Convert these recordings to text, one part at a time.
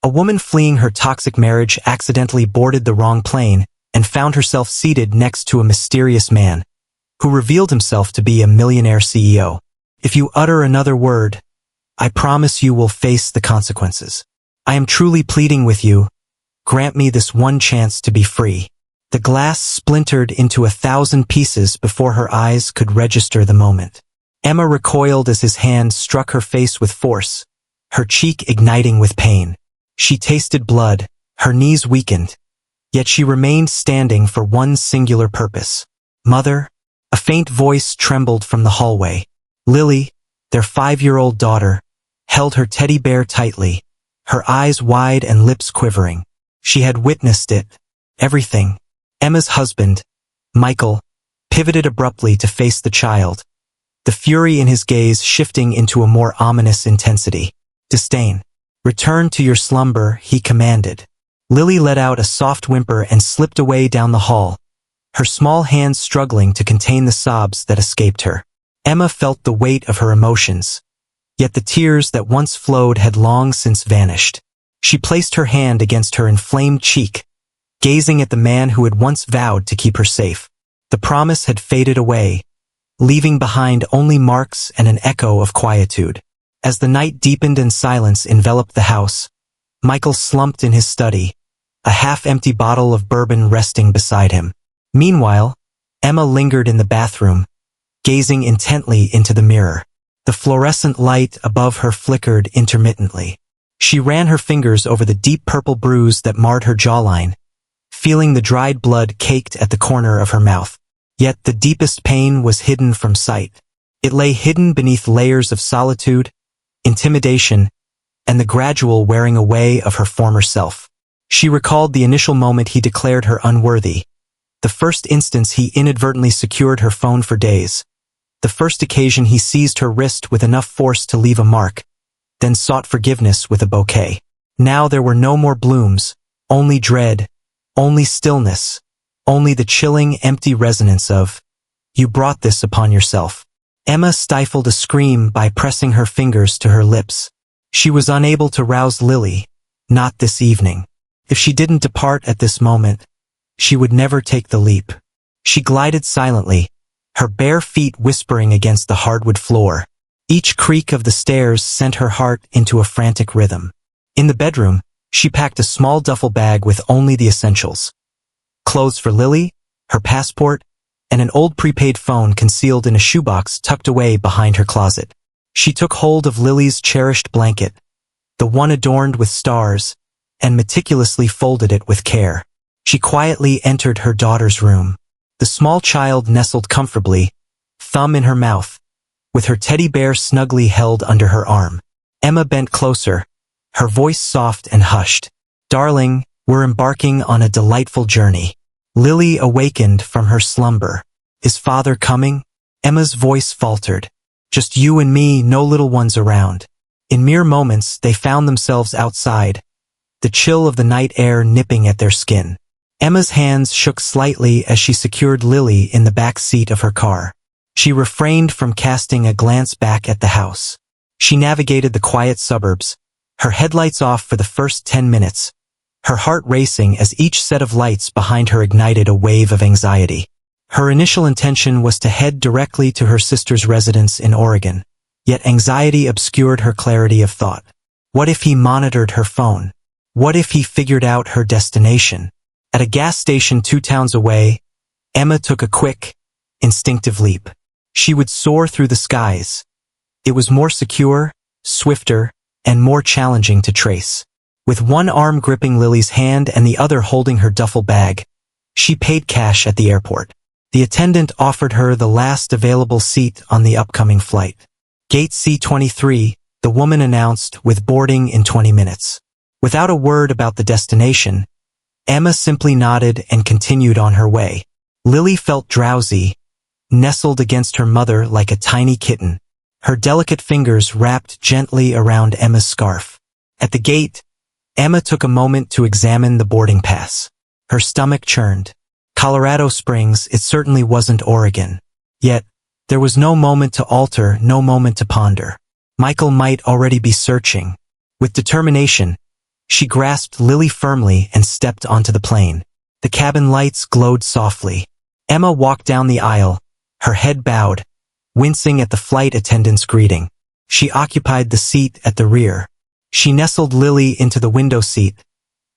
A woman fleeing her toxic marriage accidentally boarded the wrong plane and found herself seated next to a mysterious man who revealed himself to be a millionaire CEO. If you utter another word, I promise you will face the consequences. I am truly pleading with you. Grant me this one chance to be free. The glass splintered into 1,000 pieces before her eyes could register the moment. Emma recoiled as his hand struck her face with force, her cheek igniting with pain. She tasted blood, her knees weakened, yet she remained standing for one singular purpose. Mother? A faint voice trembled from the hallway. Lily, their 5-year-old daughter, held her teddy bear tightly, her eyes wide and lips quivering. She had witnessed it. Everything. Emma's husband, Michael, pivoted abruptly to face the child, the fury in his gaze shifting into a more ominous intensity. Disdain. Return to your slumber, he commanded. Lily let out a soft whimper and slipped away down the hall, her small hands struggling to contain the sobs that escaped her. Emma felt the weight of her emotions, yet the tears that once flowed had long since vanished. She placed her hand against her inflamed cheek, gazing at the man who had once vowed to keep her safe. The promise had faded away, leaving behind only marks and an echo of quietude. As the night deepened and silence enveloped the house, Michael slumped in his study, a half-empty bottle of bourbon resting beside him. Meanwhile, Emma lingered in the bathroom, gazing intently into the mirror. The fluorescent light above her flickered intermittently. She ran her fingers over the deep purple bruise that marred her jawline, feeling the dried blood caked at the corner of her mouth. Yet the deepest pain was hidden from sight. It lay hidden beneath layers of solitude, intimidation, and the gradual wearing away of her former self. She recalled the initial moment he declared her unworthy, the first instance he inadvertently secured her phone for days, the first occasion he seized her wrist with enough force to leave a mark, then sought forgiveness with a bouquet. Now there were no more blooms, only dread, only stillness, only the chilling, empty resonance of, "You brought this upon yourself." Emma stifled a scream by pressing her fingers to her lips. She was unable to rouse Lily, not this evening. If she didn't depart at this moment, she would never take the leap. She glided silently, her bare feet whispering against the hardwood floor. Each creak of the stairs sent her heart into a frantic rhythm. In the bedroom, she packed a small duffel bag with only the essentials. Clothes for Lily, her passport, and an old prepaid phone concealed in a shoebox tucked away behind her closet. She took hold of Lily's cherished blanket, the one adorned with stars, and meticulously folded it with care. She quietly entered her daughter's room. The small child nestled comfortably, thumb in her mouth, with her teddy bear snugly held under her arm. Emma bent closer, her voice soft and hushed. "Darling, we're embarking on a delightful journey." Lily awakened from her slumber. "Is father coming?" Emma's voice faltered. "Just you and me, no little ones around." In mere moments, they found themselves outside, the chill of the night air nipping at their skin. Emma's hands shook slightly as she secured Lily in the back seat of her car. She refrained from casting a glance back at the house. She navigated the quiet suburbs, her headlights off for the first 10 minutes, her heart racing as each set of lights behind her ignited a wave of anxiety. Her initial intention was to head directly to her sister's residence in Oregon, yet anxiety obscured her clarity of thought. What if he monitored her phone? What if he figured out her destination? At a gas station 2 towns away, Emma took a quick, instinctive leap. She would soar through the skies. It was more secure, swifter, and more challenging to trace. With one arm gripping Lily's hand and the other holding her duffel bag, she paid cash at the airport. The attendant offered her the last available seat on the upcoming flight. Gate C-23, the woman announced, with boarding in 20 minutes. Without a word about the destination, Emma simply nodded and continued on her way. Lily felt drowsy, nestled against her mother like a tiny kitten, her delicate fingers wrapped gently around Emma's scarf. At the gate, Emma took a moment to examine the boarding pass. Her stomach churned. Colorado Springs, it certainly wasn't Oregon. Yet, there was no moment to alter, no moment to ponder. Michael might already be searching. With determination, She grasped Lily firmly and stepped onto the plane. The cabin lights glowed softly. Emma walked down the aisle, her head bowed, wincing at the flight attendant's greeting. She occupied the seat at the rear. She nestled Lily into the window seat,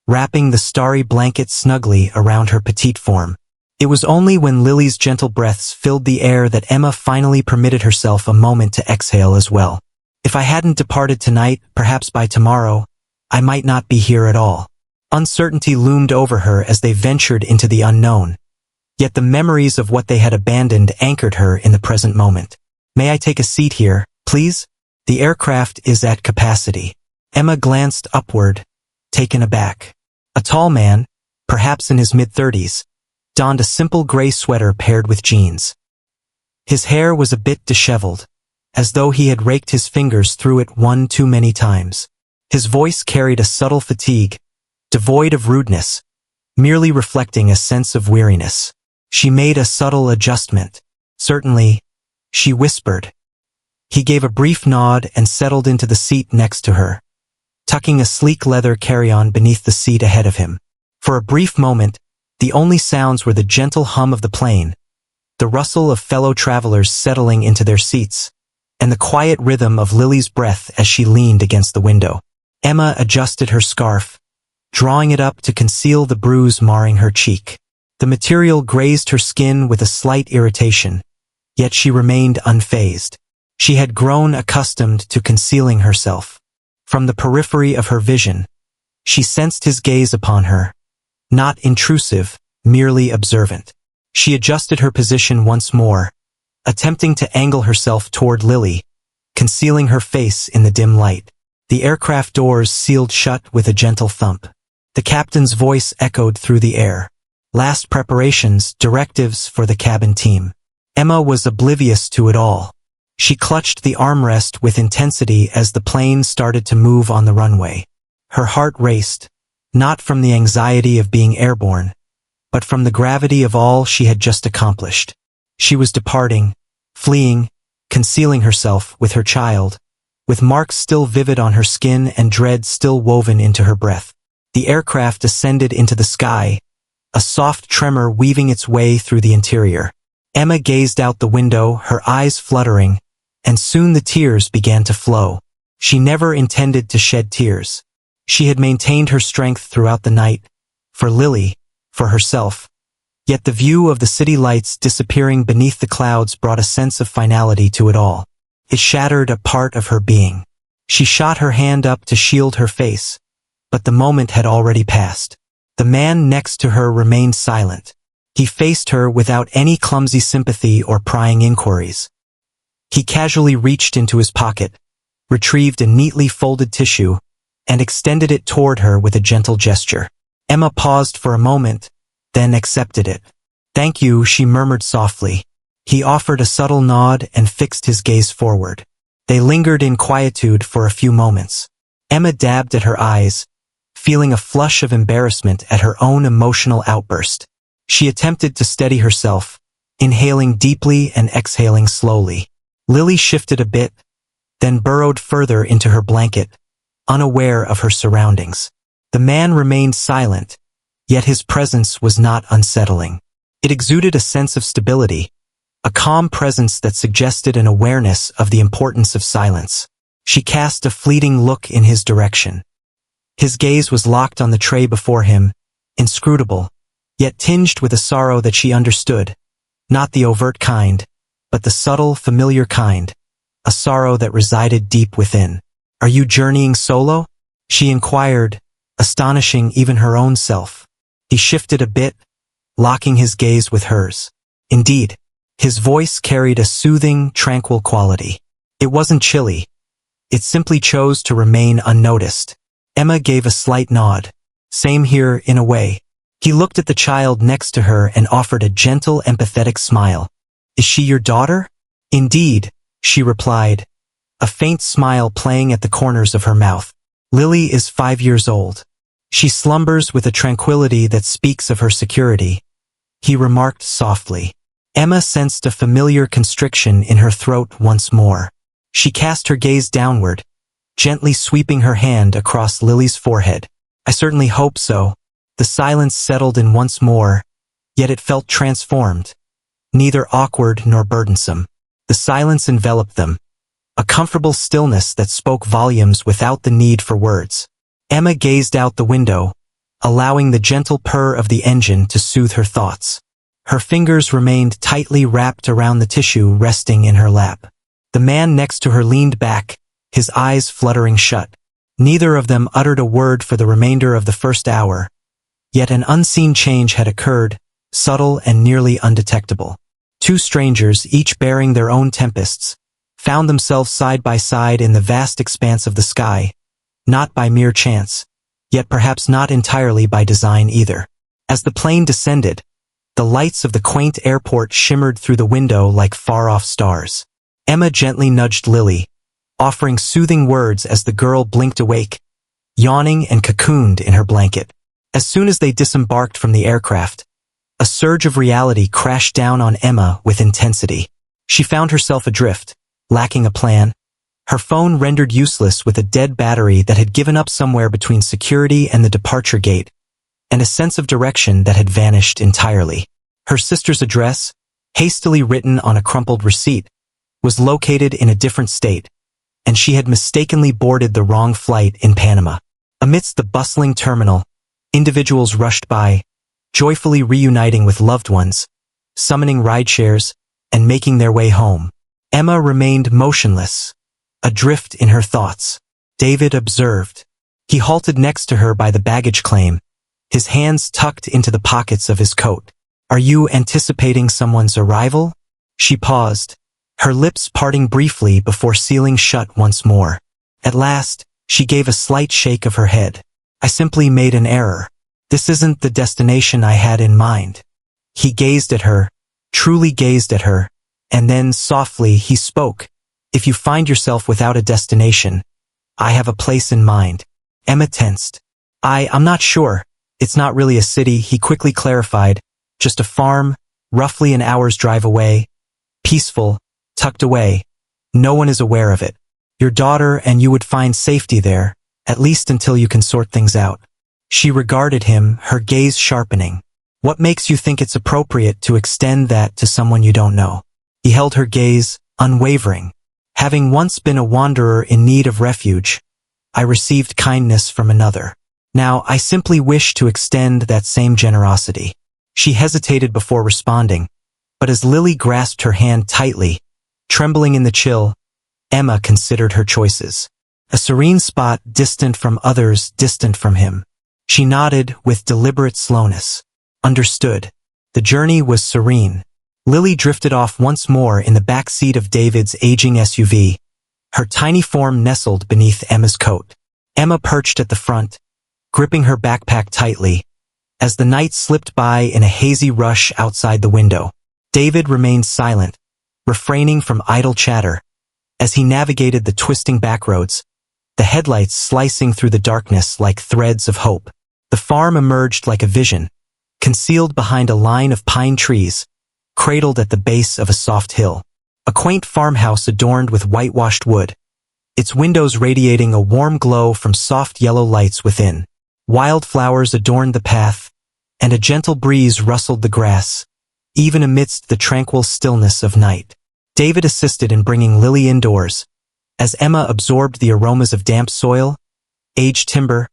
wrapping the starry blanket snugly around her petite form. It was only when Lily's gentle breaths filled the air that Emma finally permitted herself a moment to exhale as well. If I hadn't departed tonight, perhaps by tomorrow, I might not be here at all. Uncertainty loomed over her as they ventured into the unknown. Yet the memories of what they had abandoned anchored her in the present moment. May I take a seat here, please? The aircraft is at capacity. Emma glanced upward, taken aback. A tall man, perhaps in his mid-30s, donned a simple gray sweater paired with jeans. His hair was a bit disheveled, as though he had raked his fingers through it one too many times. His voice carried a subtle fatigue, devoid of rudeness, merely reflecting a sense of weariness. She made a subtle adjustment. Certainly, she whispered. He gave a brief nod and settled into the seat next to her, tucking a sleek leather carry-on beneath the seat ahead of him. For a brief moment, the only sounds were the gentle hum of the plane, the rustle of fellow travelers settling into their seats, and the quiet rhythm of Lily's breath as she leaned against the window. Emma adjusted her scarf, drawing it up to conceal the bruise marring her cheek. The material grazed her skin with a slight irritation, yet she remained unfazed. She had grown accustomed to concealing herself. From the periphery of her vision, she sensed his gaze upon her, not intrusive, merely observant. She adjusted her position once more, attempting to angle herself toward Lily, concealing her face in the dim light. The aircraft doors sealed shut with a gentle thump. The captain's voice echoed through the air. Last preparations, directives for the cabin team. Emma was oblivious to it all. She clutched the armrest with intensity as the plane started to move on the runway. Her heart raced, not from the anxiety of being airborne, but from the gravity of all she had just accomplished. She was departing, fleeing, concealing herself with her child, with marks still vivid on her skin and dread still woven into her breath. The aircraft ascended into the sky, a soft tremor weaving its way through the interior. Emma gazed out the window, her eyes fluttering, and soon the tears began to flow. She never intended to shed tears. She had maintained her strength throughout the night, for Lily, for herself. Yet the view of the city lights disappearing beneath the clouds brought a sense of finality to it all. It shattered a part of her being. She shot her hand up to shield her face, but the moment had already passed. The man next to her remained silent. He faced her without any clumsy sympathy or prying inquiries. He casually reached into his pocket, retrieved a neatly folded tissue, and extended it toward her with a gentle gesture. Emma paused for a moment, then accepted it. "Thank you," she murmured softly. He offered a subtle nod and fixed his gaze forward. They lingered in quietude for a few moments. Emma dabbed at her eyes, feeling a flush of embarrassment at her own emotional outburst. She attempted to steady herself, inhaling deeply and exhaling slowly. Lily shifted a bit, then burrowed further into her blanket, unaware of her surroundings. The man remained silent, yet his presence was not unsettling. It exuded a sense of stability, a calm presence that suggested an awareness of the importance of silence. She cast a fleeting look in his direction. His gaze was locked on the tray before him, inscrutable, yet tinged with a sorrow that she understood, not the overt kind, but the subtle, familiar kind, a sorrow that resided deep within. "Are you journeying solo?" she inquired, astonishing even her own self. He shifted a bit, locking his gaze with hers. Indeed, his voice carried a soothing, tranquil quality. It wasn't chilly. It simply chose to remain unnoticed. Emma gave a slight nod. "Same here, in a way." He looked at the child next to her and offered a gentle, empathetic smile. "Is she your daughter?" "Indeed," she replied, a faint smile playing at the corners of her mouth. "Lily is 5 years old. She slumbers with a tranquility that speaks of her security," he remarked softly. Emma sensed a familiar constriction in her throat once more. She cast her gaze downward, gently sweeping her hand across Lily's forehead. I certainly hope so. The silence settled in once more, yet it felt transformed, neither awkward nor burdensome. The silence enveloped them, a comfortable stillness that spoke volumes without the need for words. Emma gazed out the window, allowing the gentle purr of the engine to soothe her thoughts. Her fingers remained tightly wrapped around the tissue resting in her lap. The man next to her leaned back, his eyes fluttering shut. Neither of them uttered a word for the remainder of the first hour, yet an unseen change had occurred, subtle and nearly undetectable. Two strangers, each bearing their own tempests, found themselves side by side in the vast expanse of the sky, not by mere chance, yet perhaps not entirely by design either. As the plane descended, the lights of the quaint airport shimmered through the window like far-off stars. Emma gently nudged Lily, offering soothing words as the girl blinked awake, yawning and cocooned in her blanket. As soon as they disembarked from the aircraft, a surge of reality crashed down on Emma with intensity. She found herself adrift, lacking a plan, her phone rendered useless with a dead battery that had given up somewhere between security and the departure gate, and a sense of direction that had vanished entirely. Her sister's address, hastily written on a crumpled receipt, was located in a different state, and she had mistakenly boarded the wrong flight in Panama. Amidst the bustling terminal, individuals rushed by, joyfully reuniting with loved ones, summoning rideshares, and making their way home. Emma remained motionless, adrift in her thoughts. David observed. He halted next to her by the baggage claim, his hands tucked into the pockets of his coat. "Are you anticipating someone's arrival?" She paused, her lips parting briefly before sealing shut once more. At last, she gave a slight shake of her head. "I simply made an error. This isn't the destination I had in mind." He gazed at her, truly gazed at her, and then softly he spoke. "If you find yourself without a destination, I have a place in mind." Emma tensed. I'm not sure. It's not really a city," he quickly clarified. "Just a farm, roughly an hour's drive away. Peaceful, tucked away. No one is aware of it. Your daughter and you would find safety there, at least until you can sort things out." She regarded him, her gaze sharpening. "What makes you think it's appropriate to extend that to someone you don't know?" He held her gaze, unwavering. "Having once been a wanderer in need of refuge, I received kindness from another. Now I simply wish to extend that same generosity." She hesitated before responding, but as Lily grasped her hand tightly, trembling in the chill, Emma considered her choices. A serene spot distant from others, distant from him. She nodded with deliberate slowness. Understood. The journey was serene. Lily drifted off once more in the back seat of David's aging SUV, her tiny form nestled beneath Emma's coat. Emma perched at the front, gripping her backpack tightly, as the night slipped by in a hazy rush outside the window. David remained silent, refraining from idle chatter, as he navigated the twisting backroads, the headlights slicing through the darkness like threads of hope. The farm emerged like a vision, concealed behind a line of pine trees, cradled at the base of a soft hill. A quaint farmhouse adorned with whitewashed wood, its windows radiating a warm glow from soft yellow lights within. Wildflowers adorned the path, and a gentle breeze rustled the grass, even amidst the tranquil stillness of night. David assisted in bringing Lily indoors, as Emma absorbed the aromas of damp soil, aged timber,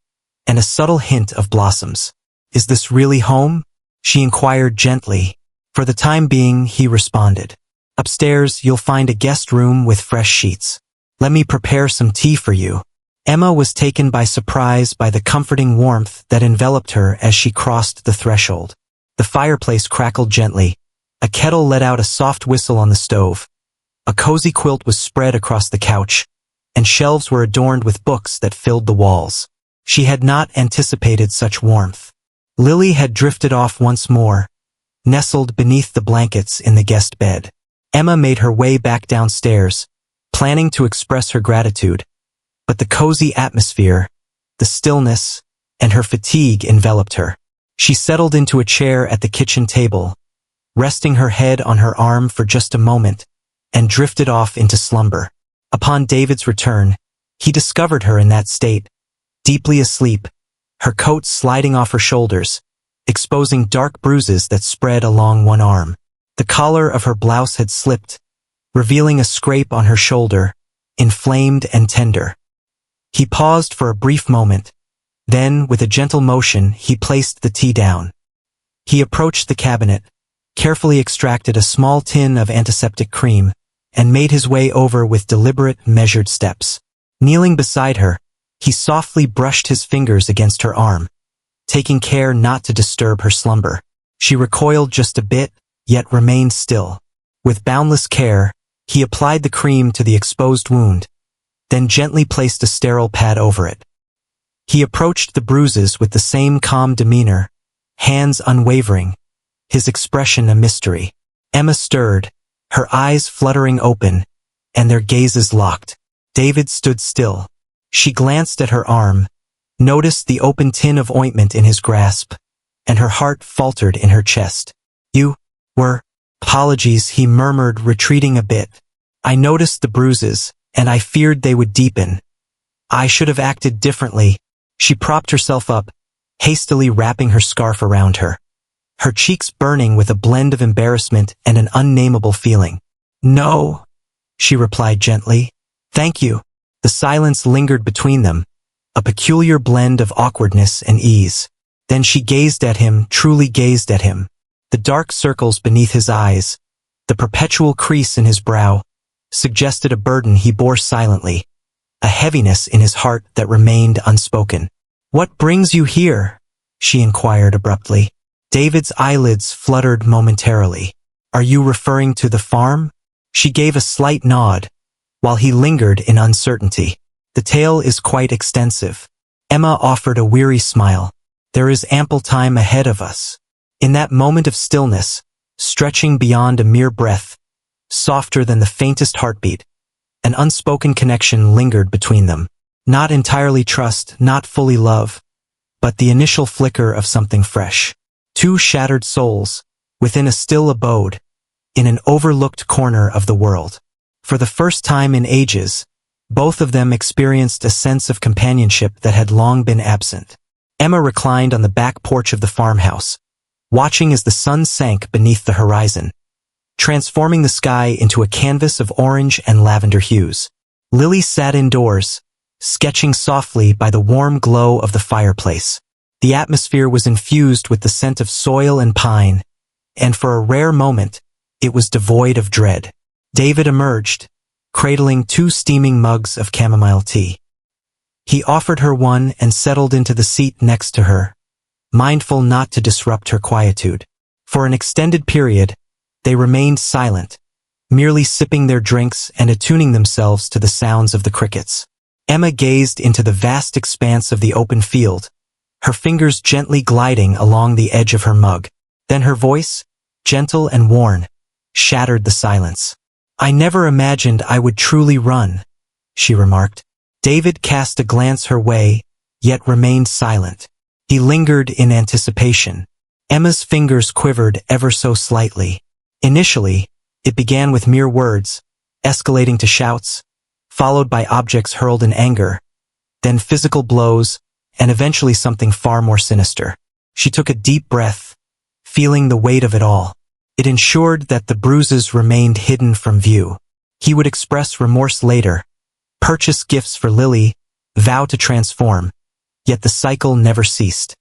and a subtle hint of blossoms. "Is this really home?" she inquired gently. "For the time being," he responded. "Upstairs, you'll find a guest room with fresh sheets. Let me prepare some tea for you." Emma was taken by surprise by the comforting warmth that enveloped her as she crossed the threshold. The fireplace crackled gently, a kettle let out a soft whistle on the stove, a cozy quilt was spread across the couch, and shelves were adorned with books that filled the walls. She had not anticipated such warmth. Lily had drifted off once more, nestled beneath the blankets in the guest bed. Emma made her way back downstairs, planning to express her gratitude, but the cozy atmosphere, the stillness, and her fatigue enveloped her. She settled into a chair at the kitchen table, resting her head on her arm for just a moment, and drifted off into slumber. Upon David's return, he discovered her in that state, deeply asleep, her coat sliding off her shoulders, exposing dark bruises that spread along one arm. The collar of her blouse had slipped, revealing a scrape on her shoulder, inflamed and tender. He paused for a brief moment. Then, with a gentle motion, he placed the tea down. He approached the cabinet, carefully extracted a small tin of antiseptic cream, and made his way over with deliberate, measured steps. Kneeling beside her, he softly brushed his fingers against her arm, taking care not to disturb her slumber. She recoiled just a bit, yet remained still. With boundless care, he applied the cream to the exposed wound, then gently placed a sterile pad over it. He approached the bruises with the same calm demeanor, hands unwavering, his expression a mystery. Emma stirred, her eyes fluttering open, and their gazes locked. David stood still. She glanced at her arm, noticed the open tin of ointment in his grasp, and her heart faltered in her chest. "You were..." "Apologies," he murmured, retreating a bit. "I noticed the bruises, and I feared they would deepen. I should have acted differently." She propped herself up, hastily wrapping her scarf around her, her cheeks burning with a blend of embarrassment and an unnameable feeling. "No," she replied gently. "Thank you." The silence lingered between them, a peculiar blend of awkwardness and ease. Then she gazed at him, truly gazed at him. The dark circles beneath his eyes, the perpetual crease in his brow, suggested a burden he bore silently, a heaviness in his heart that remained unspoken. "What brings you here?" she inquired abruptly. David's eyelids fluttered momentarily. "Are you referring to the farm?" She gave a slight nod, while he lingered in uncertainty. "The tale is quite extensive." Emma offered a weary smile. "There is ample time ahead of us." In that moment of stillness, stretching beyond a mere breath, softer than the faintest heartbeat, an unspoken connection lingered between them. Not entirely trust, not fully love, but the initial flicker of something fresh. Two shattered souls, within a still abode, in an overlooked corner of the world. For the first time in ages, both of them experienced a sense of companionship that had long been absent. Emma reclined on the back porch of the farmhouse, watching as the sun sank beneath the horizon, transforming the sky into a canvas of orange and lavender hues. Lily sat indoors, sketching softly by the warm glow of the fireplace. The atmosphere was infused with the scent of soil and pine, and for a rare moment, it was devoid of dread. David emerged, cradling 2 steaming mugs of chamomile tea. He offered her one and settled into the seat next to her, mindful not to disrupt her quietude. For an extended period, they remained silent, merely sipping their drinks and attuning themselves to the sounds of the crickets. Emma gazed into the vast expanse of the open field, her fingers gently gliding along the edge of her mug. Then her voice, gentle and worn, shattered the silence. "I never imagined I would truly run," she remarked. David cast a glance her way, yet remained silent. He lingered in anticipation. Emma's fingers quivered ever so slightly. Initially, it began with mere words, escalating to shouts, followed by objects hurled in anger, then physical blows, and eventually something far more sinister. She took a deep breath, feeling the weight of it all. It ensured that the bruises remained hidden from view. He would express remorse later, purchase gifts for Lily, vow to transform, yet the cycle never ceased.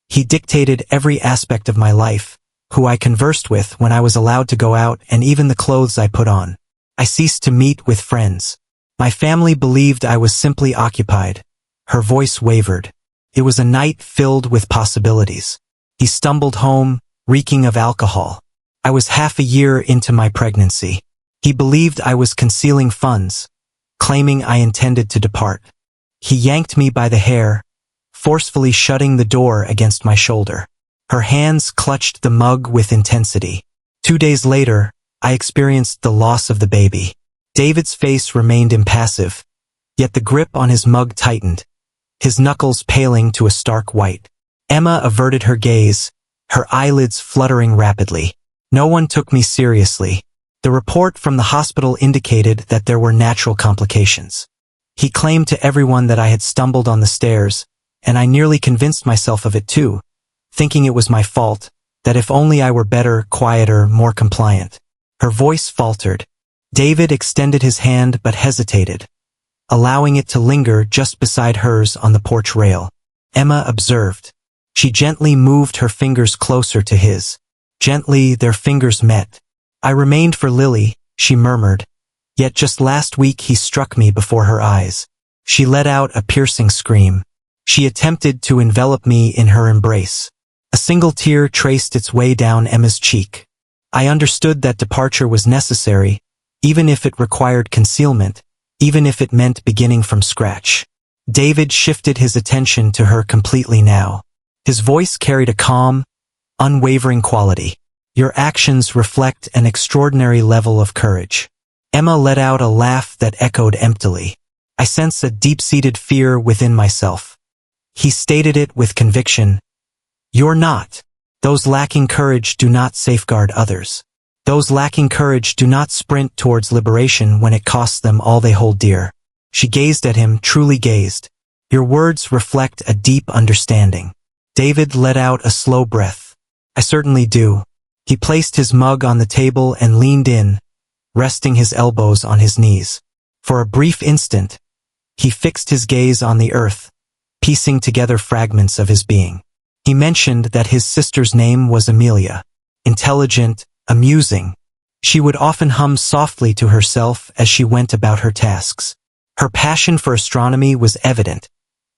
He dictated every aspect of my life, who I conversed with when I was allowed to go out, and even the clothes I put on. I ceased to meet with friends. My family believed I was simply occupied. Her voice wavered. It was a night filled with possibilities. He stumbled home, reeking of alcohol. I was half a year into my pregnancy. He believed I was concealing funds, claiming I intended to depart. He yanked me by the hair, forcefully shutting the door against my shoulder. Her hands clutched the mug with intensity. 2 days later, I experienced the loss of the baby. David's face remained impassive, yet the grip on his mug tightened, his knuckles paling to a stark white. Emma averted her gaze, her eyelids fluttering rapidly. No one took me seriously. The report from the hospital indicated that there were natural complications. He claimed to everyone that I had stumbled on the stairs, and I nearly convinced myself of it too, thinking it was my fault, that if only I were better, quieter, more compliant. Her voice faltered. David extended his hand but hesitated, allowing it to linger just beside hers on the porch rail. Emma observed. She gently moved her fingers closer to his. Gently, their fingers met. I remained for Lily, she murmured. Yet just last week he struck me before her eyes. She let out a piercing scream. She attempted to envelop me in her embrace. A single tear traced its way down Emma's cheek. I understood that departure was necessary, even if it required concealment, even if it meant beginning from scratch. David shifted his attention to her completely now. His voice carried a calm, unwavering quality. Your actions reflect an extraordinary level of courage. Emma let out a laugh that echoed emptily. I sense a deep-seated fear within myself. He stated it with conviction. You're not. Those lacking courage do not safeguard others. Those lacking courage do not sprint towards liberation when it costs them all they hold dear. She gazed at him, truly gazed. Your words reflect a deep understanding. David let out a slow breath. I certainly do. He placed his mug on the table and leaned in, resting his elbows on his knees. For a brief instant, he fixed his gaze on the earth, piecing together fragments of his being. He mentioned that his sister's name was Amelia. Intelligent, amusing. She would often hum softly to herself as she went about her tasks. Her passion for astronomy was evident.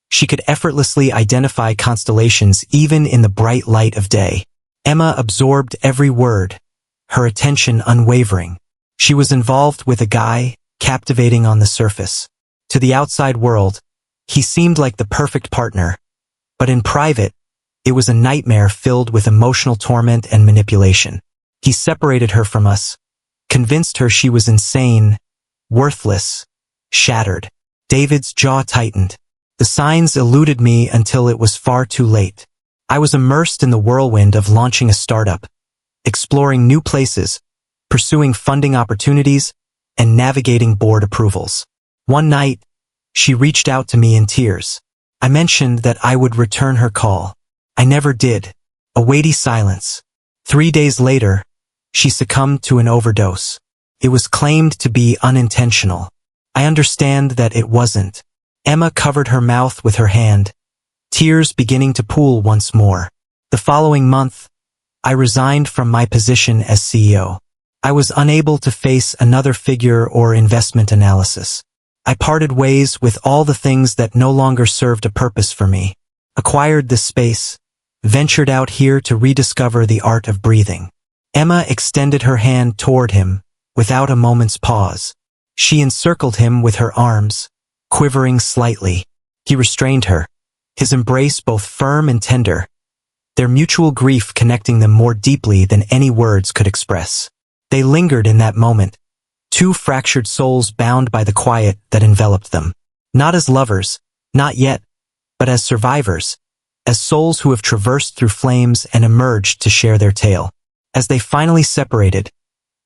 She could effortlessly identify constellations even in the bright light of day. Emma absorbed every word, her attention unwavering. She was involved with a guy, captivating on the surface. To the outside world, he seemed like the perfect partner. But in private, it was a nightmare filled with emotional torment and manipulation. He separated her from us, convinced her she was insane, worthless, shattered. David's jaw tightened. The signs eluded me until it was far too late. I was immersed in the whirlwind of launching a startup, exploring new places, pursuing funding opportunities, and navigating board approvals. One night, she reached out to me in tears. I mentioned that I would return her call. I never did. A weighty silence. 3 days later, she succumbed to an overdose. It was claimed to be unintentional. I understand that it wasn't. Emma covered her mouth with her hand, tears beginning to pool once more. The following month, I resigned from my position as CEO. I was unable to face another figure or investment analysis. I parted ways with all the things that no longer served a purpose for me. Acquired this space, ventured out here to rediscover the art of breathing. Emma extended her hand toward him, without a moment's pause. She encircled him with her arms, quivering slightly. He restrained her, his embrace both firm and tender, their mutual grief connecting them more deeply than any words could express. They lingered in that moment, two fractured souls bound by the quiet that enveloped them. Not as lovers, not yet, but as survivors, as souls who have traversed through flames and emerged to share their tale. As they finally separated,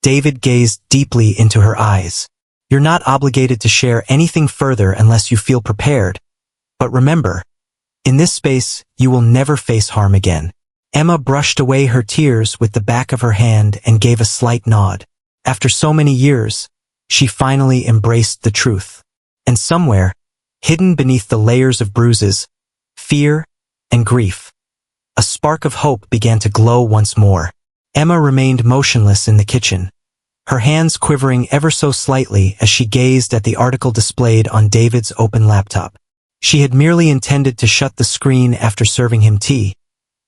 David gazed deeply into her eyes. You're not obligated to share anything further unless you feel prepared. But remember, in this space, you will never face harm again. Emma brushed away her tears with the back of her hand and gave a slight nod. After so many years, she finally embraced the truth. And somewhere, hidden beneath the layers of bruises, fear, and grief, a spark of hope began to glow once more. Emma remained motionless in the kitchen, her hands quivering ever so slightly as she gazed at the article displayed on David's open laptop. She had merely intended to shut the screen after serving him tea,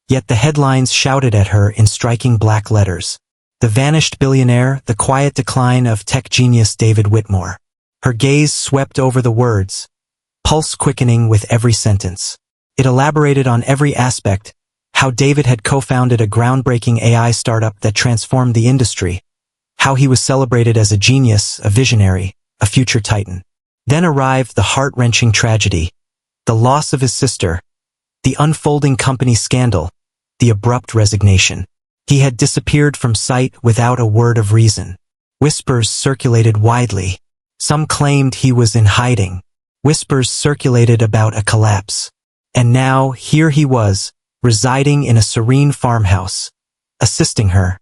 yet the headlines shouted at her in striking black letters. The vanished billionaire, the quiet decline of tech genius David Whitmore. Her gaze swept over the words, pulse quickening with every sentence. It elaborated on every aspect, how David had co-founded a groundbreaking AI startup that transformed the industry, how he was celebrated as a genius, a visionary, a future titan. Then arrived the heart-wrenching tragedy, the loss of his sister, the unfolding company scandal, the abrupt resignation. He had disappeared from sight without a word of reason. Whispers circulated widely. Some claimed he was in hiding. Whispers circulated about a collapse. And now, here he was, residing in a serene farmhouse, assisting her,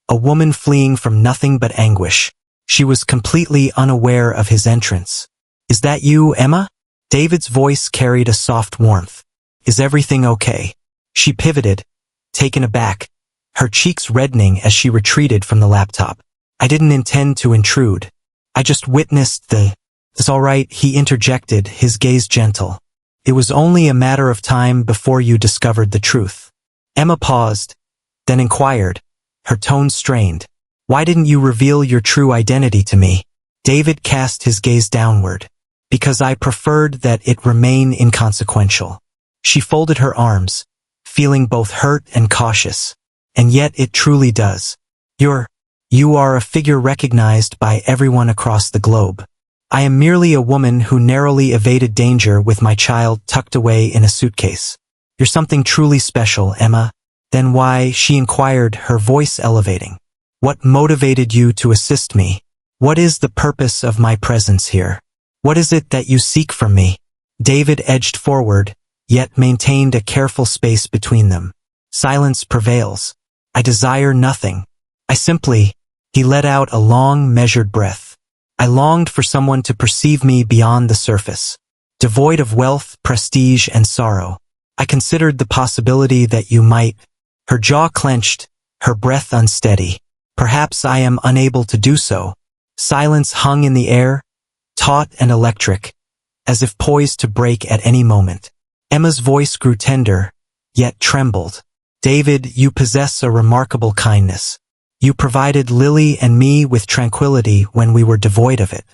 a woman fleeing from nothing but anguish. She was completely unaware of his entrance. "Is that you, Emma?" David's voice carried a soft warmth. "Is everything okay?" She pivoted, taken aback, her cheeks reddening as she retreated from the laptop. "I didn't intend to intrude. I just witnessed the—" "It's all right," he interjected, his gaze gentle. "It was only a matter of time before you discovered the truth." Emma paused, then inquired, her tone strained. "Why didn't you reveal your true identity to me?" David cast his gaze downward. "Because I preferred that it remain inconsequential." She folded her arms, feeling both hurt and cautious. "And yet it truly does. You are a figure recognized by everyone across the globe. I am merely a woman who narrowly evaded danger with my child tucked away in a suitcase. You're something truly special, Emma." "Then why," she inquired, her voice elevating, "what motivated you to assist me? What is the purpose of my presence here? What is it that you seek from me?" David edged forward, yet maintained a careful space between them. Silence prevails. "I desire nothing. I simply—" He let out a long, measured breath. "I longed for someone to perceive me beyond the surface. Devoid of wealth, prestige, and sorrow. I considered the possibility that you might—" Her jaw clenched, her breath unsteady. "Perhaps I am unable to do so." Silence hung in the air, taut and electric, as if poised to break at any moment. Emma's voice grew tender, yet trembled. "David, you possess a remarkable kindness. You provided Lily and me with tranquility when we were devoid of it.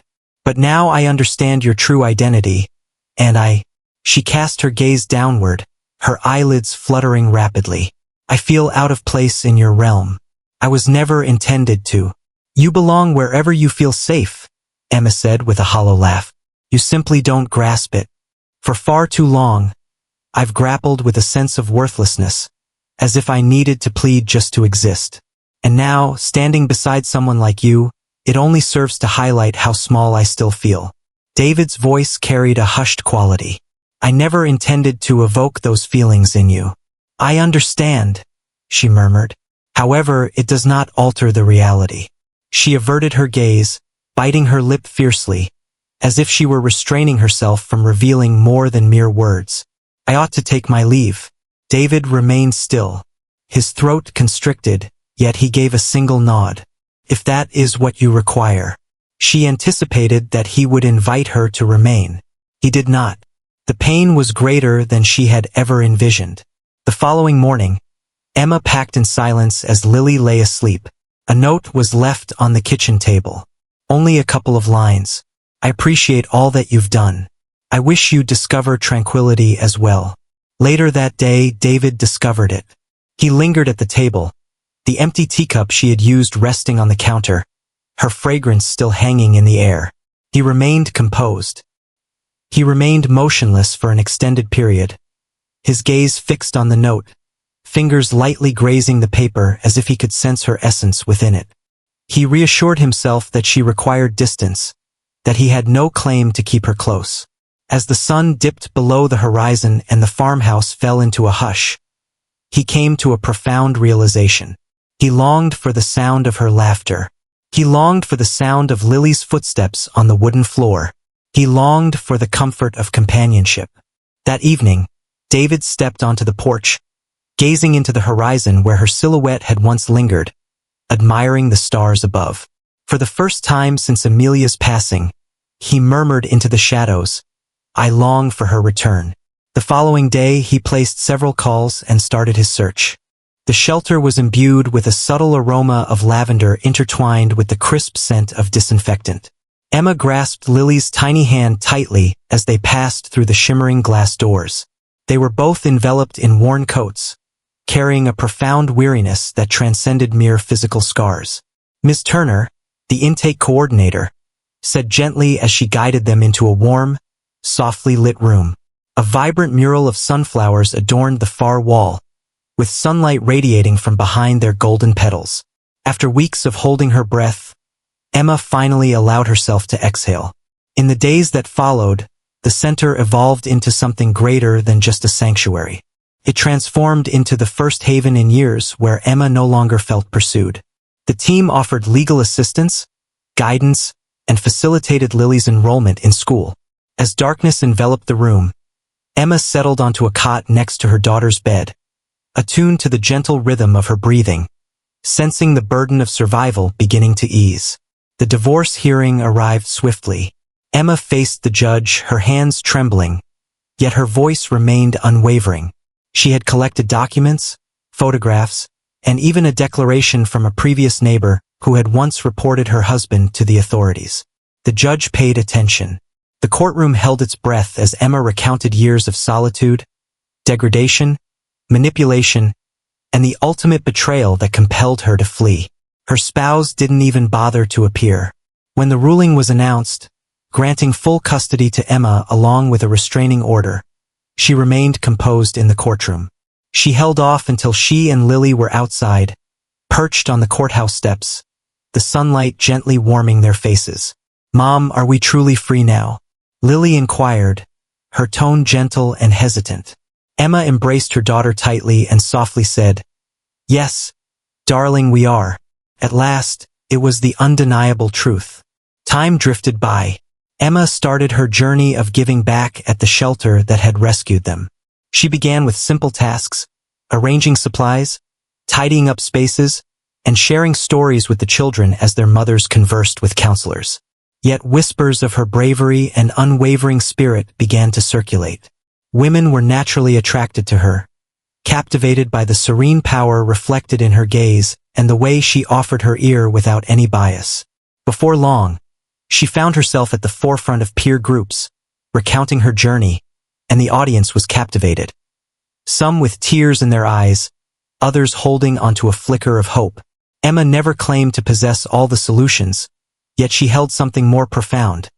But now I understand your true identity, and I—" She cast her gaze downward, her eyelids fluttering rapidly. "I feel out of place in your realm. I was never intended to." "You belong wherever you feel safe," Emma said with a hollow laugh. "You simply don't grasp it. For far too long, I've grappled with a sense of worthlessness, as if I needed to plead just to exist. And now, standing beside someone like you, it only serves to highlight how small I still feel." David's voice carried a hushed quality. "I never intended to evoke those feelings in you." "I understand," she murmured. "However, it does not alter the reality." She averted her gaze, biting her lip fiercely, as if she were restraining herself from revealing more than mere words. "I ought to take my leave." David remained still, his throat constricted, yet he gave a single nod. "If that is what you require." She anticipated that he would invite her to remain. He did not. The pain was greater than she had ever envisioned. The following morning, Emma packed in silence as Lily lay asleep. A note was left on the kitchen table. Only a couple of lines. "I appreciate all that you've done. I wish you'd discover tranquility as well." Later that day, David discovered it. He lingered at the table, the empty teacup she had used resting on the counter, her fragrance still hanging in the air. He remained composed. He remained motionless for an extended period, his gaze fixed on the note, fingers lightly grazing the paper as if he could sense her essence within it. He reassured himself that she required distance, that he had no claim to keep her close. As the sun dipped below the horizon and the farmhouse fell into a hush, he came to a profound realization. He longed for the sound of her laughter. He longed for the sound of Lily's footsteps on the wooden floor. He longed for the comfort of companionship. That evening, David stepped onto the porch, gazing into the horizon where her silhouette had once lingered, admiring the stars above. For the first time since Amelia's passing, he murmured into the shadows, "I long for her return." The following day, he placed several calls and started his search. The shelter was imbued with a subtle aroma of lavender intertwined with the crisp scent of disinfectant. Emma grasped Lily's tiny hand tightly as they passed through the shimmering glass doors. They were both enveloped in worn coats, carrying a profound weariness that transcended mere physical scars. "Miss Turner, the intake coordinator," said gently as she guided them into a warm, softly lit room. A vibrant mural of sunflowers adorned the far wall, with sunlight radiating from behind their golden petals. After weeks of holding her breath, Emma finally allowed herself to exhale. In the days that followed, the center evolved into something greater than just a sanctuary. It transformed into the first haven in years where Emma no longer felt pursued. The team offered legal assistance, guidance, and facilitated Lily's enrollment in school. As darkness enveloped the room, Emma settled onto a cot next to her daughter's bed, attuned to the gentle rhythm of her breathing, sensing the burden of survival beginning to ease. The divorce hearing arrived swiftly. Emma faced the judge, her hands trembling, yet her voice remained unwavering. She had collected documents, photographs, and even a declaration from a previous neighbor who had once reported her husband to the authorities. The judge paid attention. The courtroom held its breath as Emma recounted years of solitude, degradation, manipulation, and the ultimate betrayal that compelled her to flee. Her spouse didn't even bother to appear. When the ruling was announced, granting full custody to Emma along with a restraining order, she remained composed in the courtroom. She held off until she and Lily were outside, perched on the courthouse steps, the sunlight gently warming their faces. "Mom, are we truly free now?" Lily inquired, her tone gentle and hesitant. Emma embraced her daughter tightly and softly said, "Yes, darling, we are." At last, it was the undeniable truth. Time drifted by. Emma started her journey of giving back at the shelter that had rescued them. She began with simple tasks, arranging supplies, tidying up spaces, and sharing stories with the children as their mothers conversed with counselors. Yet whispers of her bravery and unwavering spirit began to circulate. Women were naturally attracted to her, captivated by the serene power reflected in her gaze and the way she offered her ear without any bias. Before long, she found herself at the forefront of peer groups, recounting her journey, and the audience was captivated. Some with tears in their eyes, others holding onto a flicker of hope. Emma never claimed to possess all the solutions, yet she held something more profound.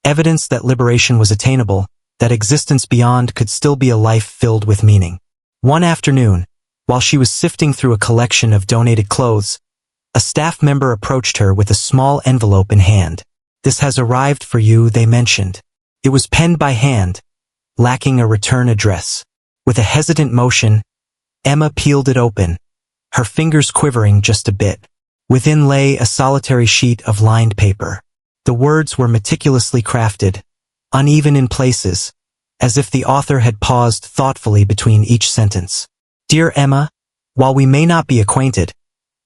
Evidence that liberation was attainable, that existence beyond could still be a life filled with meaning. One afternoon, while she was sifting through a collection of donated clothes, a staff member approached her with a small envelope in hand. "This has arrived for you," they mentioned. It was penned by hand, lacking a return address. With a hesitant motion, Emma peeled it open, her fingers quivering just a bit. Within lay a solitary sheet of lined paper. The words were meticulously crafted, uneven in places, as if the author had paused thoughtfully between each sentence. "Dear Emma, while we may not be acquainted,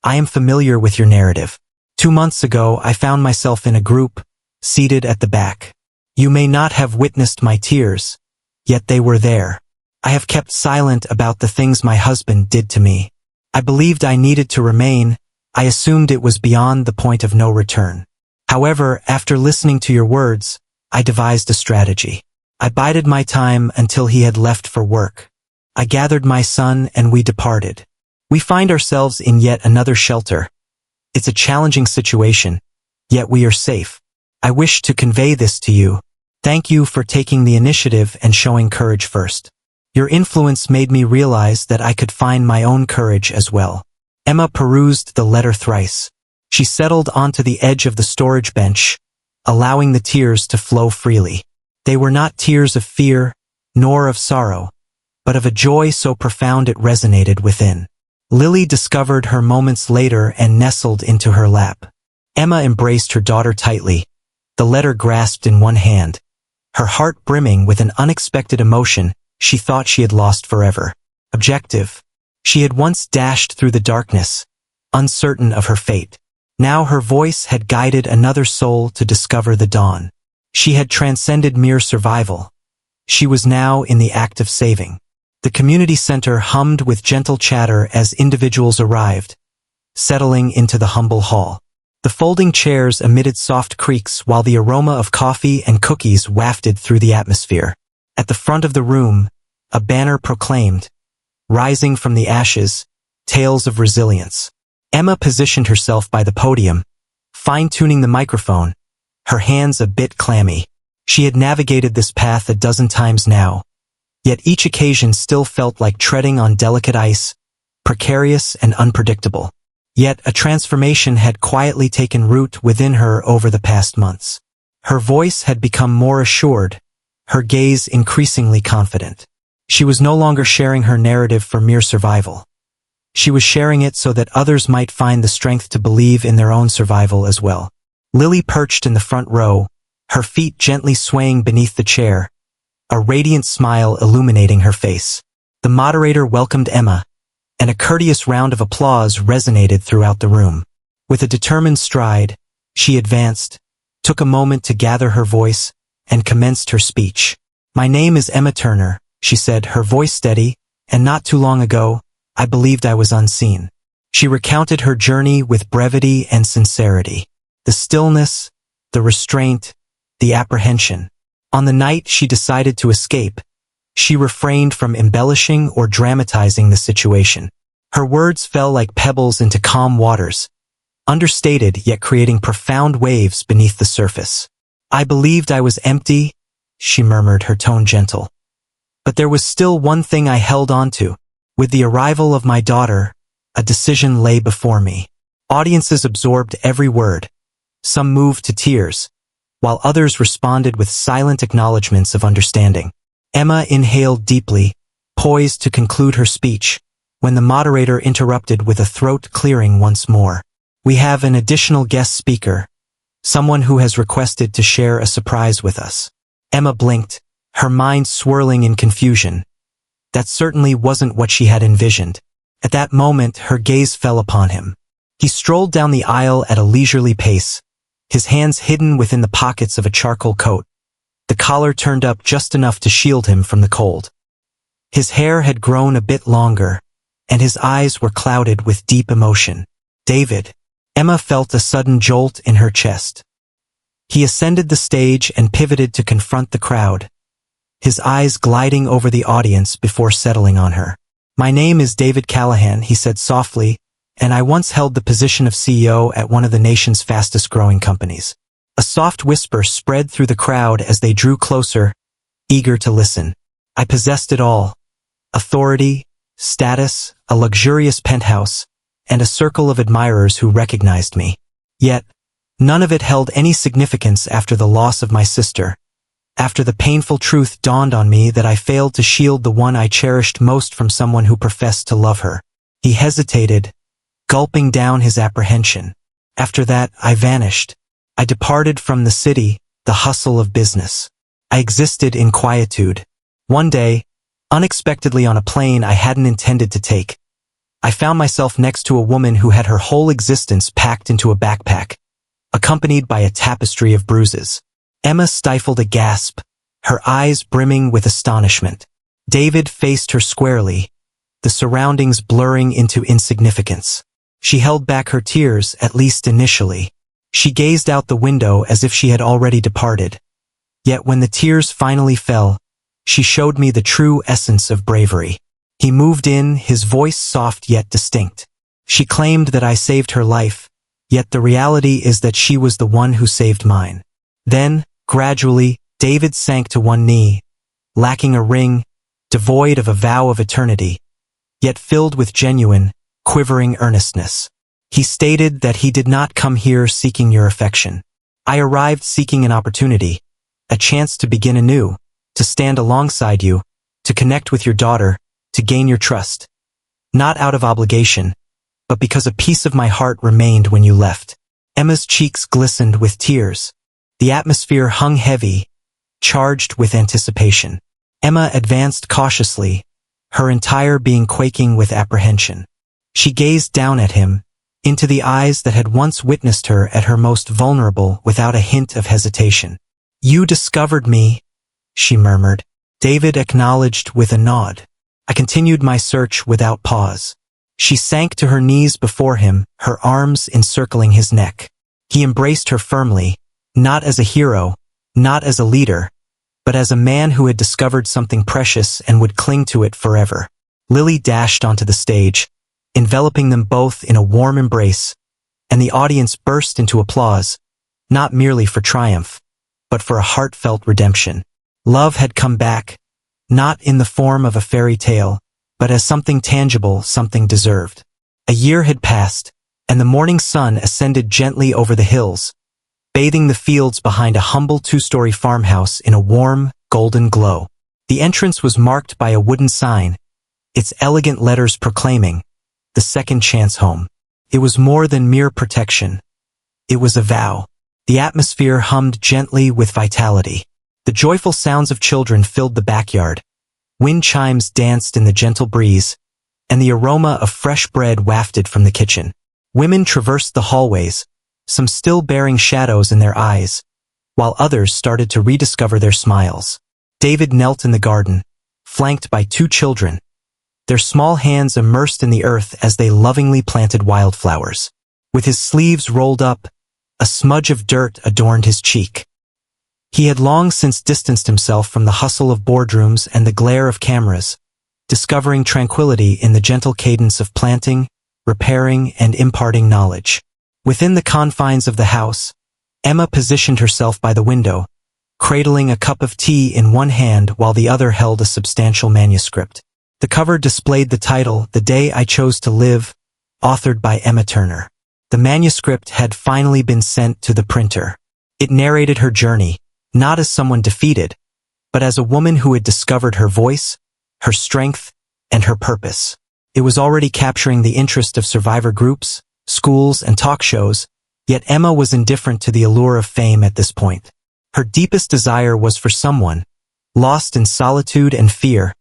I am familiar with your narrative. 2 months ago, I found myself in a group, seated at the back. You may not have witnessed my tears, yet they were there. I have kept silent about the things my husband did to me. I believed I needed to remain. I assumed it was beyond the point of no return. However, after listening to your words, I devised a strategy. I bided my time until he had left for work. I gathered my son and we departed. We find ourselves in yet another shelter. It's a challenging situation, yet we are safe. I wish to convey this to you. Thank you for taking the initiative and showing courage first. Your influence made me realize that I could find my own courage as well." Emma perused the letter thrice. She settled onto the edge of the storage bench, allowing the tears to flow freely. They were not tears of fear, nor of sorrow, but of a joy so profound it resonated within. Lily discovered her moments later and nestled into her lap. Emma embraced her daughter tightly, the letter grasped in one hand, her heart brimming with an unexpected emotion she thought she had lost forever. Objective. She had once dashed through the darkness, uncertain of her fate. Now her voice had guided another soul to discover the dawn. She had transcended mere survival. She was now in the act of saving. The community center hummed with gentle chatter as individuals arrived, settling into the humble hall. The folding chairs emitted soft creaks while the aroma of coffee and cookies wafted through the atmosphere. At the front of the room, a banner proclaimed, "Rising from the ashes, tales of resilience." Emma positioned herself by the podium, fine-tuning the microphone, her hands a bit clammy. She had navigated this path a dozen times now, yet each occasion still felt like treading on delicate ice, precarious and unpredictable. Yet a transformation had quietly taken root within her over the past months. Her voice had become more assured, her gaze increasingly confident. She was no longer sharing her narrative for mere survival. She was sharing it so that others might find the strength to believe in their own survival as well. Lily perched in the front row, her feet gently swaying beneath the chair, a radiant smile illuminating her face. The moderator welcomed Emma, and a courteous round of applause resonated throughout the room. With a determined stride, she advanced, took a moment to gather her voice, and commenced her speech. "My name is Emma Turner," she said, her voice steady, "and not too long ago, I believed I was unseen." She recounted her journey with brevity and sincerity. The stillness, the restraint, the apprehension. On the night she decided to escape, she refrained from embellishing or dramatizing the situation. Her words fell like pebbles into calm waters, understated yet creating profound waves beneath the surface. "I believed I was empty," she murmured, her tone gentle. "But there was still one thing I held on to. With the arrival of my daughter, a decision lay before me." Audiences absorbed every word. Some moved to tears, while others responded with silent acknowledgments of understanding. Emma inhaled deeply, poised to conclude her speech, when the moderator interrupted with a throat clearing once more. "We have an additional guest speaker, someone who has requested to share a surprise with us." Emma blinked, her mind swirling in confusion. That certainly wasn't what she had envisioned. At that moment, her gaze fell upon him. He strolled down the aisle at a leisurely pace, his hands hidden within the pockets of a charcoal coat, the collar turned up just enough to shield him from the cold. His hair had grown a bit longer, and his eyes were clouded with deep emotion. "David." Emma felt a sudden jolt in her chest. He ascended the stage and pivoted to confront the crowd, his eyes gliding over the audience before settling on her. "My name is David Callahan," he said softly, "and I once held the position of CEO at one of the nation's fastest-growing companies." A soft whisper spread through the crowd as they drew closer, eager to listen. "I possessed it all: authority, status, a luxurious penthouse, and a circle of admirers who recognized me. Yet, none of it held any significance after the loss of my sister, after the painful truth dawned on me that I failed to shield the one I cherished most from someone who professed to love her." He hesitated, gulping down his apprehension. "After that, I vanished. I departed from the city, the hustle of business. I existed in quietude. One day, unexpectedly on a plane I hadn't intended to take, I found myself next to a woman who had her whole existence packed into a backpack, accompanied by a tapestry of bruises." Emma stifled a gasp, her eyes brimming with astonishment. David faced her squarely, the surroundings blurring into insignificance. She held back her tears, at least initially. She gazed out the window as if she had already departed. Yet when the tears finally fell, she showed me the true essence of bravery. He moved in, his voice soft yet distinct. "She claimed that I saved her life, yet the reality is that she was the one who saved mine." Then, gradually, David sank to one knee, lacking a ring, devoid of a vow of eternity, yet filled with genuine, quivering earnestness. He stated that he did not come here seeking your affection. "I arrived seeking an opportunity, a chance to begin anew, to stand alongside you, to connect with your daughter, to gain your trust. Not out of obligation, but because a piece of my heart remained when you left." Emma's cheeks glistened with tears. The atmosphere hung heavy, charged with anticipation. Emma advanced cautiously, her entire being quaking with apprehension. She gazed down at him, into the eyes that had once witnessed her at her most vulnerable without a hint of hesitation. "You discovered me," she murmured. David acknowledged with a nod. "I continued my search without pause." She sank to her knees before him, her arms encircling his neck. He embraced her firmly, not as a hero, not as a leader, but as a man who had discovered something precious and would cling to it forever. Lily dashed onto the stage, enveloping them both in a warm embrace, and the audience burst into applause, not merely for triumph, but for a heartfelt redemption. Love had come back, not in the form of a fairy tale, but as something tangible, something deserved. A year had passed, and the morning sun ascended gently over the hills, bathing the fields behind a humble two-story farmhouse in a warm, golden glow. The entrance was marked by a wooden sign, its elegant letters proclaiming, "The Second Chance Home." It was more than mere protection. It was a vow. The atmosphere hummed gently with vitality. The joyful sounds of children filled the backyard. Wind chimes danced in the gentle breeze, and the aroma of fresh bread wafted from the kitchen. Women traversed the hallways, some still bearing shadows in their eyes, while others started to rediscover their smiles. David knelt in the garden, flanked by two children, their small hands immersed in the earth as they lovingly planted wildflowers. With his sleeves rolled up, a smudge of dirt adorned his cheek. He had long since distanced himself from the hustle of boardrooms and the glare of cameras, discovering tranquility in the gentle cadence of planting, repairing, and imparting knowledge. Within the confines of the house, Emma positioned herself by the window, cradling a cup of tea in one hand while the other held a substantial manuscript. The cover displayed the title, "The Day I Chose to Live," authored by Emma Turner. The manuscript had finally been sent to the printer. It narrated her journey, not as someone defeated, but as a woman who had discovered her voice, her strength, and her purpose. It was already capturing the interest of survivor groups, schools, and talk shows, yet Emma was indifferent to the allure of fame at this point. Her deepest desire was for someone, lost in solitude and fear,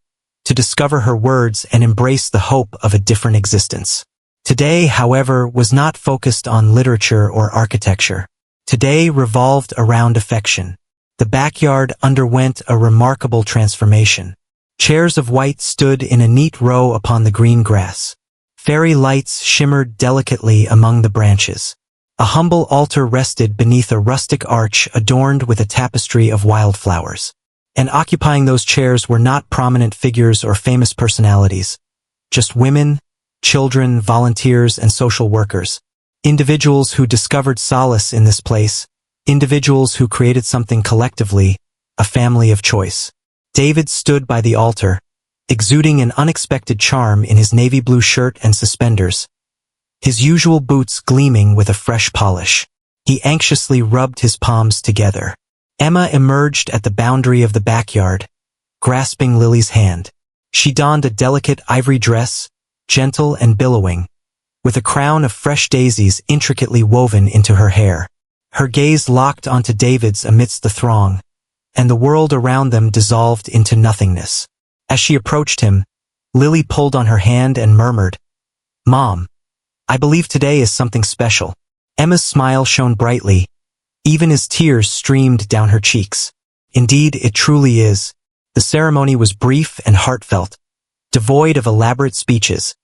to discover her words and embrace the hope of a different existence. Today, however, was not focused on literature or architecture. Today revolved around affection. The backyard underwent a remarkable transformation. Chairs of white stood in a neat row upon the green grass. Fairy lights shimmered delicately among the branches. A humble altar rested beneath a rustic arch adorned with a tapestry of wildflowers. And occupying those chairs were not prominent figures or famous personalities, just women, children, volunteers, and social workers. Individuals who discovered solace in this place, individuals who created something collectively, a family of choice. David stood by the altar, exuding an unexpected charm in his navy blue shirt and suspenders, his usual boots gleaming with a fresh polish. He anxiously rubbed his palms together. Emma emerged at the boundary of the backyard, grasping Lily's hand. She donned a delicate ivory dress, gentle and billowing, with a crown of fresh daisies intricately woven into her hair. Her gaze locked onto David's amidst the throng, and the world around them dissolved into nothingness. As she approached him, Lily pulled on her hand and murmured, "Mom, I believe today is something special." Emma's smile shone brightly, even as tears streamed down her cheeks. "Indeed, it truly is." The ceremony was brief and heartfelt, devoid of elaborate speeches,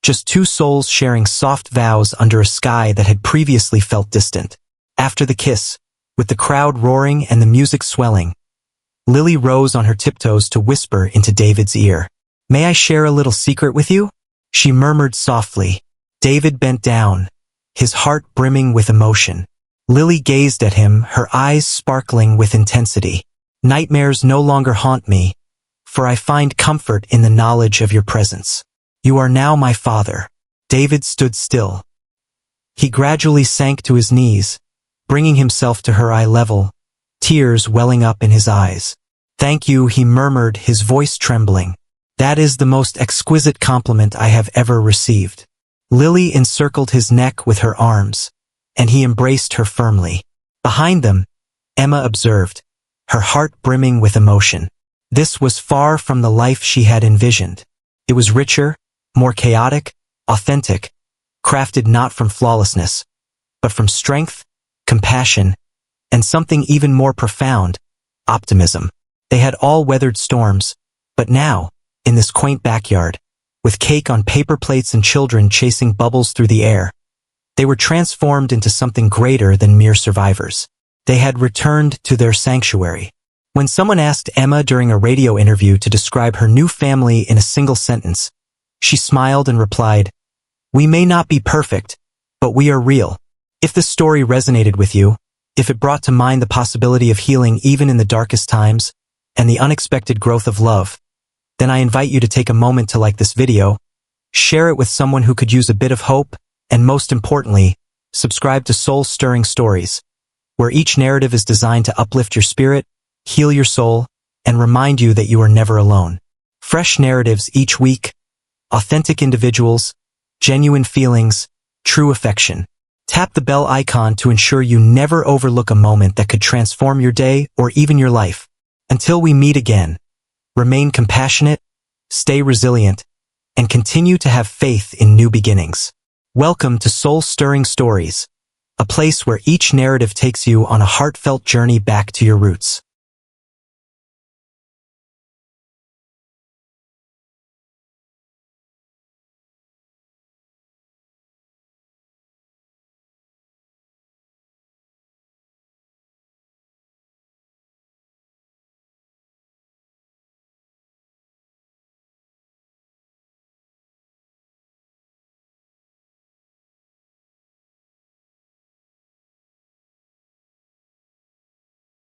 just two souls sharing soft vows under a sky that had previously felt distant. After the kiss, with the crowd roaring and the music swelling, Lily rose on her tiptoes to whisper into David's ear. "May I share a little secret with you?" she murmured softly. David bent down, his heart brimming with emotion. Lily gazed at him, her eyes sparkling with intensity. "Nightmares no longer haunt me, for I find comfort in the knowledge of your presence. You are now my father." David stood still. He gradually sank to his knees, bringing himself to her eye level, tears welling up in his eyes. "Thank you," he murmured, his voice trembling. "That is the most exquisite compliment I have ever received." Lily encircled his neck with her arms, and he embraced her firmly. Behind them, Emma observed, her heart brimming with emotion. This was far from the life she had envisioned. It was richer, more chaotic, authentic, crafted not from flawlessness, but from strength, compassion, and something even more profound, optimism. They had all weathered storms, but now, in this quaint backyard, with cake on paper plates and children chasing bubbles through the air, they were transformed into something greater than mere survivors. They had returned to their sanctuary. When someone asked Emma during a radio interview to describe her new family in a single sentence, she smiled and replied, "We may not be perfect, but we are real." If this story resonated with you, if it brought to mind the possibility of healing even in the darkest times, and the unexpected growth of love, then I invite you to take a moment to like this video, share it with someone who could use a bit of hope, and most importantly, subscribe to Soul-Stirring Stories, where each narrative is designed to uplift your spirit, heal your soul, and remind you that you are never alone. Fresh narratives each week, authentic individuals, genuine feelings, true affection. Tap the bell icon to ensure you never overlook a moment that could transform your day or even your life. Until we meet again, remain compassionate, stay resilient, and continue to have faith in new beginnings. Welcome to Soul-Stirring Stories, a place where each narrative takes you on a heartfelt journey back to your roots.